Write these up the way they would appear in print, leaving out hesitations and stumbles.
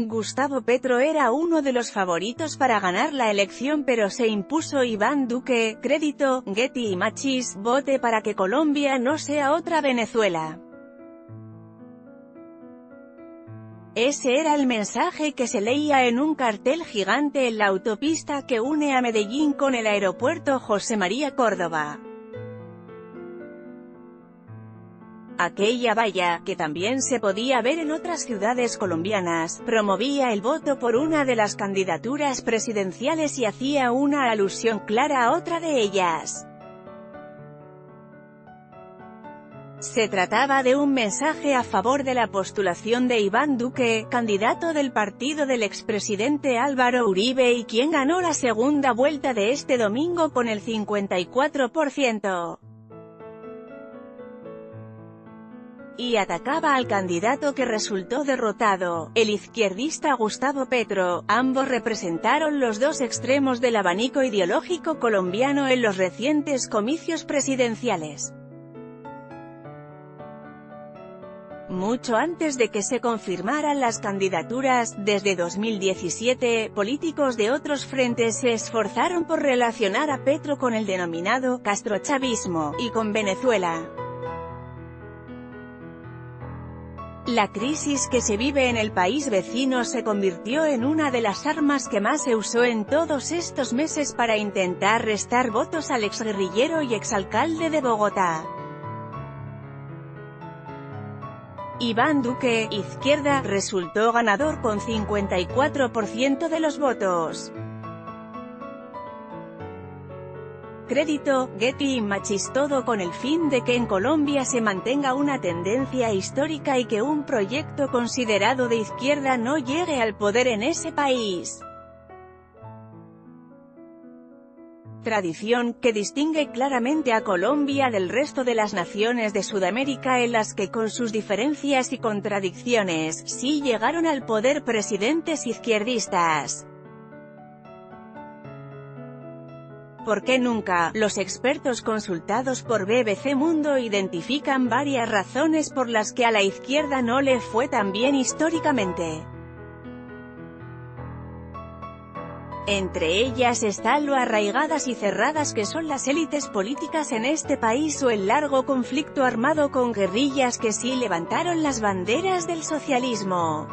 Gustavo Petro era uno de los favoritos para ganar la elección, pero se impuso Iván Duque. Crédito, Getty Images. Vote para que Colombia no sea otra Venezuela. Ese era el mensaje que se leía en un cartel gigante en la autopista que une a Medellín con el aeropuerto José María Córdoba. Aquella valla, que también se podía ver en otras ciudades colombianas, promovía el voto por una de las candidaturas presidenciales y hacía una alusión clara a otra de ellas. Se trataba de un mensaje a favor de la postulación de Iván Duque, candidato del partido del expresidente Álvaro Uribe y quien ganó la segunda vuelta de este domingo con el 54%. Y atacaba al candidato que resultó derrotado, el izquierdista Gustavo Petro. Ambos representaron los dos extremos del abanico ideológico colombiano en los recientes comicios presidenciales. Mucho antes de que se confirmaran las candidaturas, desde 2017, políticos de otros frentes se esforzaron por relacionar a Petro con el denominado castrochavismo, y con Venezuela. La crisis que se vive en el país vecino se convirtió en una de las armas que más se usó en todos estos meses para intentar restar votos al exguerrillero y exalcalde de Bogotá. Iván Duque, izquierda, resultó ganador con 54% de los votos. Crédito, Getty Images. Todo con el fin de que en Colombia se mantenga una tendencia histórica y que un proyecto considerado de izquierda no llegue al poder en ese país. Tradición, que distingue claramente a Colombia del resto de las naciones de Sudamérica en las que con sus diferencias y contradicciones, sí llegaron al poder presidentes izquierdistas. ¿Por qué nunca? Los expertos consultados por BBC Mundo identifican varias razones por las que a la izquierda no le fue tan bien históricamente. Entre ellas están lo arraigadas y cerradas que son las élites políticas en este país o el largo conflicto armado con guerrillas que sí levantaron las banderas del socialismo.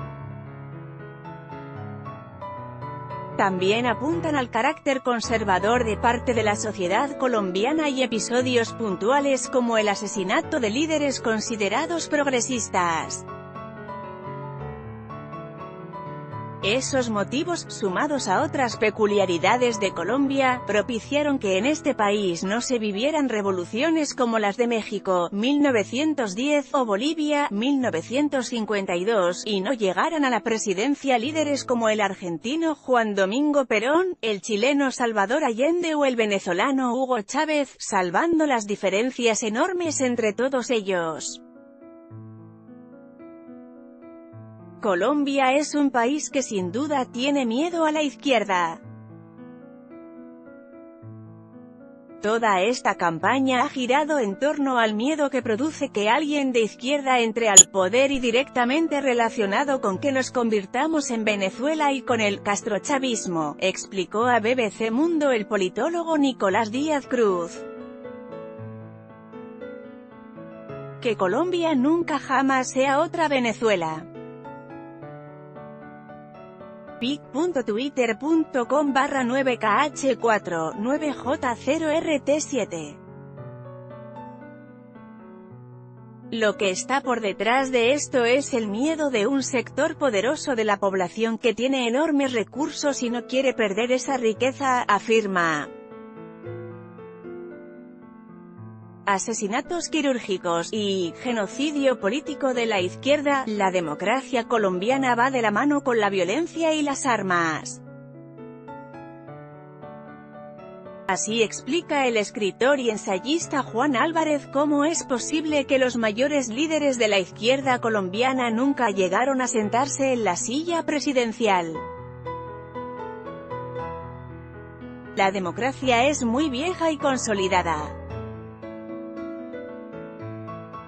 También apuntan al carácter conservador de parte de la sociedad colombiana y episodios puntuales como el asesinato de líderes considerados progresistas. Esos motivos, sumados a otras peculiaridades de Colombia, propiciaron que en este país no se vivieran revoluciones como las de México, 1910, o Bolivia, 1952, y no llegaran a la presidencia líderes como el argentino Juan Domingo Perón, el chileno Salvador Allende o el venezolano Hugo Chávez, salvando las diferencias enormes entre todos ellos. Colombia es un país que sin duda tiene miedo a la izquierda. Toda esta campaña ha girado en torno al miedo que produce que alguien de izquierda entre al poder y directamente relacionado con que nos convirtamos en Venezuela y con el castrochavismo, explicó a BBC Mundo el politólogo Nicolás Díaz Cruz. Que Colombia nunca jamás sea otra Venezuela. pic.twitter.com/9kh4, 9j0rt7. Lo que está por detrás de esto es el miedo de un sector poderoso de la población que tiene enormes recursos y no quiere perder esa riqueza, afirma. Asesinatos quirúrgicos y genocidio político de la izquierda. La democracia colombiana va de la mano con la violencia y las armas. Así explica el escritor y ensayista Juan Álvarez cómo es posible que los mayores líderes de la izquierda colombiana nunca llegaron a sentarse en la silla presidencial. La democracia es muy vieja y consolidada.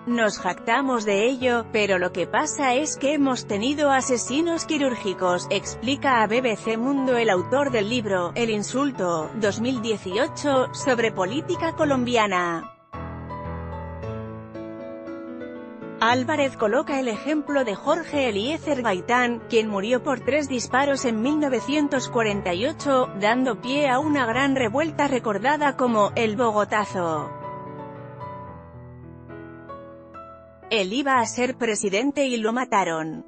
Nos jactamos de ello, pero lo que pasa es que hemos tenido asesinos quirúrgicos, explica a BBC Mundo el autor del libro, El insulto, 2018, sobre política colombiana. Álvarez coloca el ejemplo de Jorge Eliezer Gaitán, quien murió por 3 disparos en 1948, dando pie a una gran revuelta recordada como «el Bogotazo». Él iba a ser presidente y lo mataron.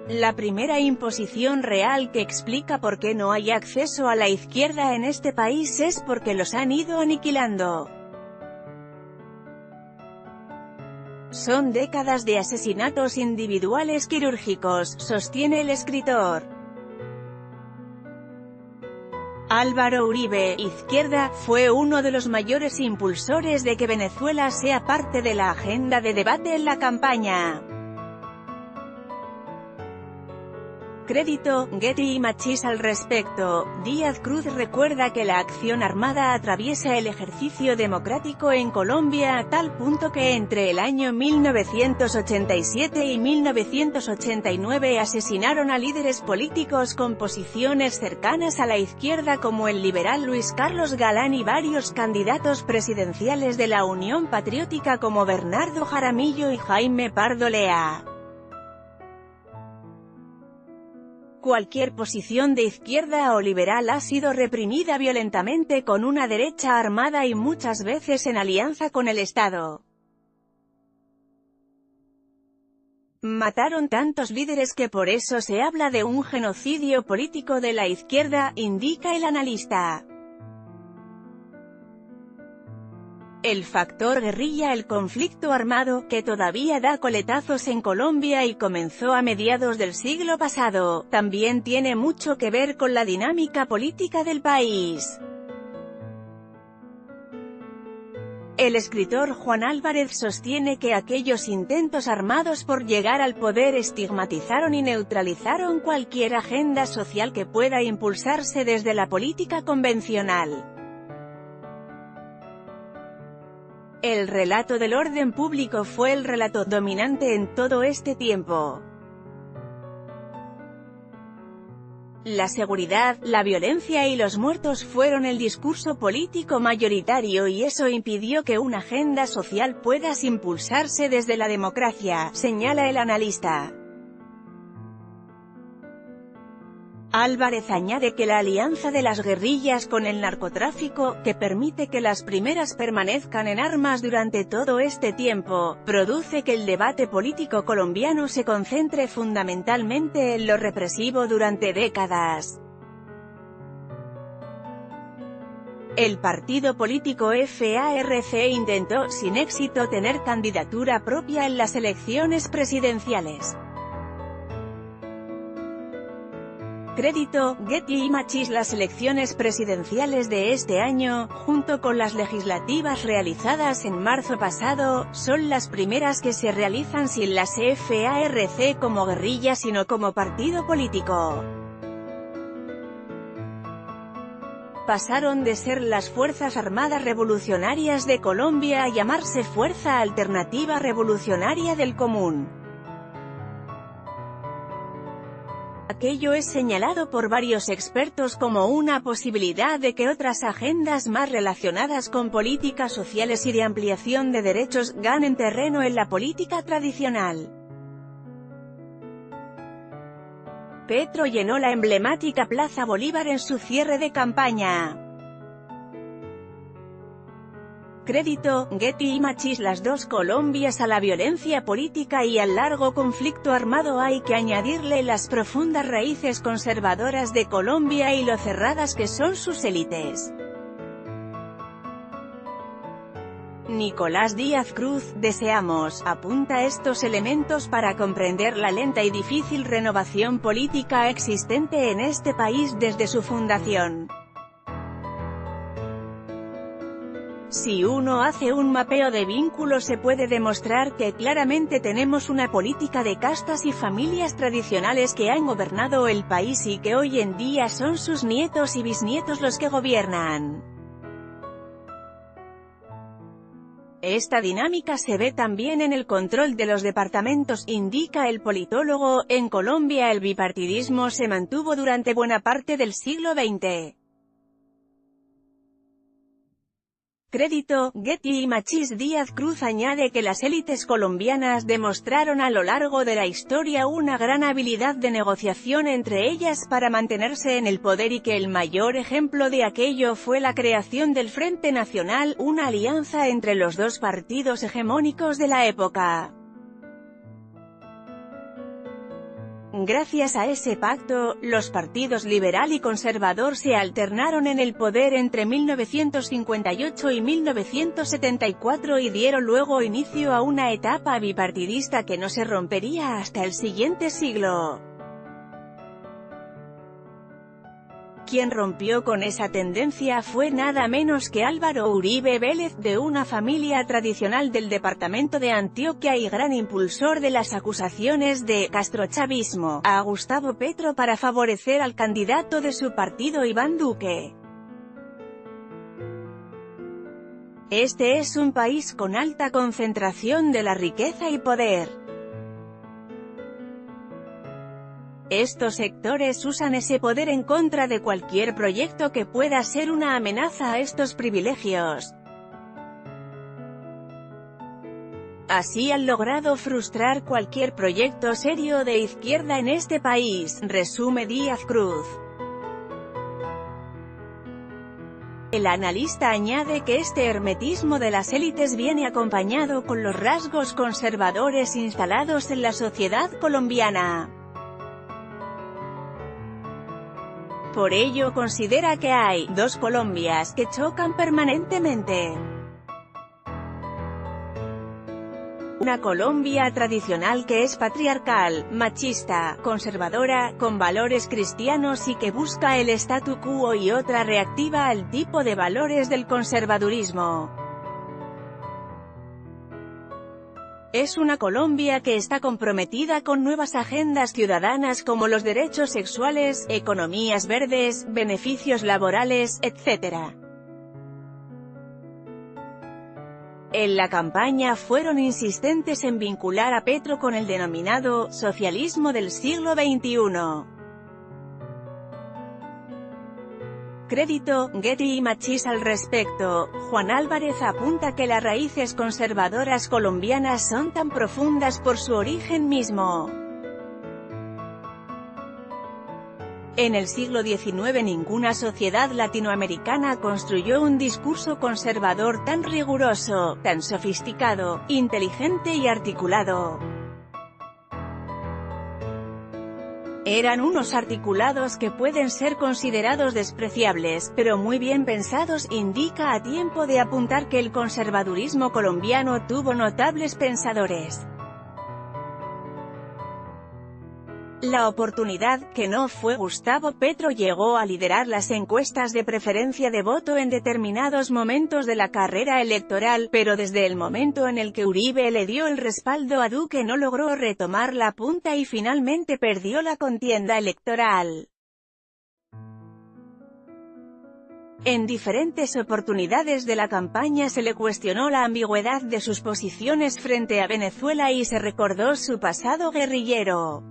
La primera imposición real que explica por qué no hay acceso a la izquierda en este país es porque los han ido aniquilando. Son décadas de asesinatos individuales quirúrgicos, sostiene el escritor. Álvaro Uribe, izquierda, fue uno de los mayores impulsores de que Venezuela sea parte de la agenda de debate en la campaña. Crédito, Getty Images al respecto. Díaz Cruz recuerda que la acción armada atraviesa el ejercicio democrático en Colombia a tal punto que entre el año 1987 y 1989 asesinaron a líderes políticos con posiciones cercanas a la izquierda como el liberal Luis Carlos Galán y varios candidatos presidenciales de la Unión Patriótica como Bernardo Jaramillo y Jaime Pardo Lea. Cualquier posición de izquierda o liberal ha sido reprimida violentamente con una derecha armada y muchas veces en alianza con el Estado. Mataron tantos líderes que por eso se habla de un genocidio político de la izquierda, indica el analista. El factor guerrilla. El conflicto armado, que todavía da coletazos en Colombia y comenzó a mediados del siglo pasado, también tiene mucho que ver con la dinámica política del país. El escritor Juan Álvarez sostiene que aquellos intentos armados por llegar al poder estigmatizaron y neutralizaron cualquier agenda social que pueda impulsarse desde la política convencional. El relato del orden público fue el relato dominante en todo este tiempo. La seguridad, la violencia y los muertos fueron el discurso político mayoritario y eso impidió que una agenda social pueda impulsarse desde la democracia, señala el analista. Álvarez añade que la alianza de las guerrillas con el narcotráfico, que permite que las primeras permanezcan en armas durante todo este tiempo, produce que el debate político colombiano se concentre fundamentalmente en lo represivo durante décadas. El partido político FARC intentó, sin éxito, tener candidatura propia en las elecciones presidenciales. Crédito, Getty Images. Las elecciones presidenciales de este año, junto con las legislativas realizadas en marzo pasado, son las primeras que se realizan sin las FARC como guerrilla sino como partido político. Pasaron de ser las Fuerzas Armadas Revolucionarias de Colombia a llamarse Fuerza Alternativa Revolucionaria del Común. Aquello es señalado por varios expertos como una posibilidad de que otras agendas más relacionadas con políticas sociales y de ampliación de derechos ganen terreno en la política tradicional. Petro llenó la emblemática Plaza Bolívar en su cierre de campaña. Crédito, Getty Images. Las dos Colombias. A la violencia política y al largo conflicto armado hay que añadirle las profundas raíces conservadoras de Colombia y lo cerradas que son sus élites. Nicolás Díaz Cruz, deseamos, apunta estos elementos para comprender la lenta y difícil renovación política existente en este país desde su fundación. Si uno hace un mapeo de vínculos se puede demostrar que claramente tenemos una política de castas y familias tradicionales que han gobernado el país y que hoy en día son sus nietos y bisnietos los que gobiernan. Esta dinámica se ve también en el control de los departamentos, indica el politólogo. En Colombia el bipartidismo se mantuvo durante buena parte del siglo XX. Crédito, Getty y Machís. Díaz Cruz añade que las élites colombianas demostraron a lo largo de la historia una gran habilidad de negociación entre ellas para mantenerse en el poder y que el mayor ejemplo de aquello fue la creación del Frente Nacional, una alianza entre los dos partidos hegemónicos de la época. Gracias a ese pacto, los partidos liberal y conservador se alternaron en el poder entre 1958 y 1974 y dieron luego inicio a una etapa bipartidista que no se rompería hasta el siguiente siglo. Quien rompió con esa tendencia fue nada menos que Álvaro Uribe Vélez, de una familia tradicional del departamento de Antioquia y gran impulsor de las acusaciones de castrochavismo a Gustavo Petro para favorecer al candidato de su partido Iván Duque. Este es un país con alta concentración de la riqueza y poder. Estos sectores usan ese poder en contra de cualquier proyecto que pueda ser una amenaza a estos privilegios. Así han logrado frustrar cualquier proyecto serio de izquierda en este país, resume Díaz Cruz. El analista añade que este hermetismo de las élites viene acompañado con los rasgos conservadores instalados en la sociedad colombiana. Por ello considera que hay dos Colombias que chocan permanentemente. Una Colombia tradicional que es patriarcal, machista, conservadora, con valores cristianos y que busca el statu quo, y otra reactiva al tipo de valores del conservadurismo. Es una Colombia que está comprometida con nuevas agendas ciudadanas como los derechos sexuales, economías verdes, beneficios laborales, etc. En la campaña fueron insistentes en vincular a Petro con el denominado socialismo del siglo XXI. Crédito, Getty y Machís. Al respecto, Juan Álvarez apunta que las raíces conservadoras colombianas son tan profundas por su origen mismo. En el siglo XIX ninguna sociedad latinoamericana construyó un discurso conservador tan riguroso, tan sofisticado, inteligente y articulado. Eran unos articulados que pueden ser considerados despreciables, pero muy bien pensados. Indica a tiempo de apuntar que el conservadurismo colombiano tuvo notables pensadores. La oportunidad, que no fue Gustavo Petro, llegó a liderar las encuestas de preferencia de voto en determinados momentos de la carrera electoral, pero desde el momento en el que Uribe le dio el respaldo a Duque no logró retomar la punta y finalmente perdió la contienda electoral. En diferentes oportunidades de la campaña se le cuestionó la ambigüedad de sus posiciones frente a Venezuela y se recordó su pasado guerrillero.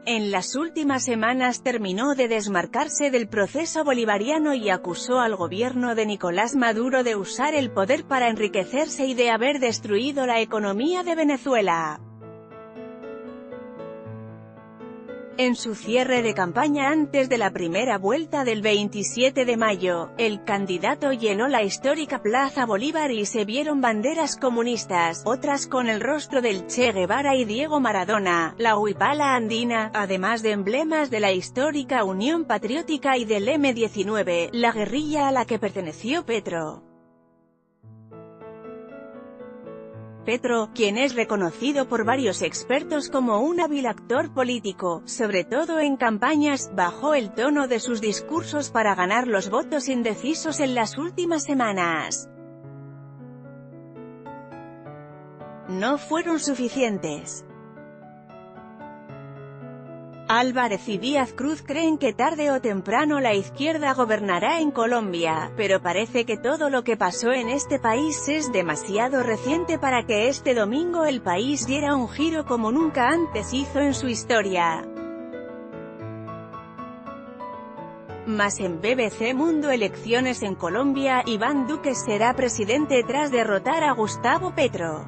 En las últimas semanas terminó de desmarcarse del proceso bolivariano y acusó al gobierno de Nicolás Maduro de usar el poder para enriquecerse y de haber destruido la economía de Venezuela. En su cierre de campaña antes de la primera vuelta del 27 de mayo, el candidato llenó la histórica Plaza Bolívar y se vieron banderas comunistas, otras con el rostro del Che Guevara y Diego Maradona, la huipala andina, además de emblemas de la histórica Unión Patriótica y del M-19, la guerrilla a la que perteneció Petro. Petro, quien es reconocido por varios expertos como un hábil actor político, sobre todo en campañas, bajó el tono de sus discursos para ganar los votos indecisos en las últimas semanas. No fueron suficientes. Álvarez y Díaz Cruz creen que tarde o temprano la izquierda gobernará en Colombia, pero parece que todo lo que pasó en este país es demasiado reciente para que este domingo el país diera un giro como nunca antes hizo en su historia. Más en BBC Mundo: elecciones en Colombia, Iván Duque será presidente tras derrotar a Gustavo Petro.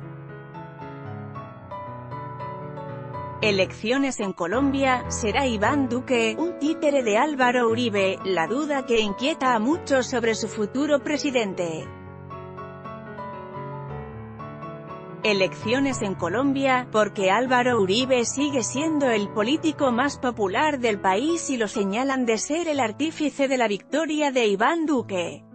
Elecciones en Colombia, ¿será Iván Duque, un títere de Álvaro Uribe? La duda que inquieta a muchos sobre su futuro presidente. Elecciones en Colombia, porque Álvaro Uribe sigue siendo el político más popular del país y lo señalan de ser el artífice de la victoria de Iván Duque.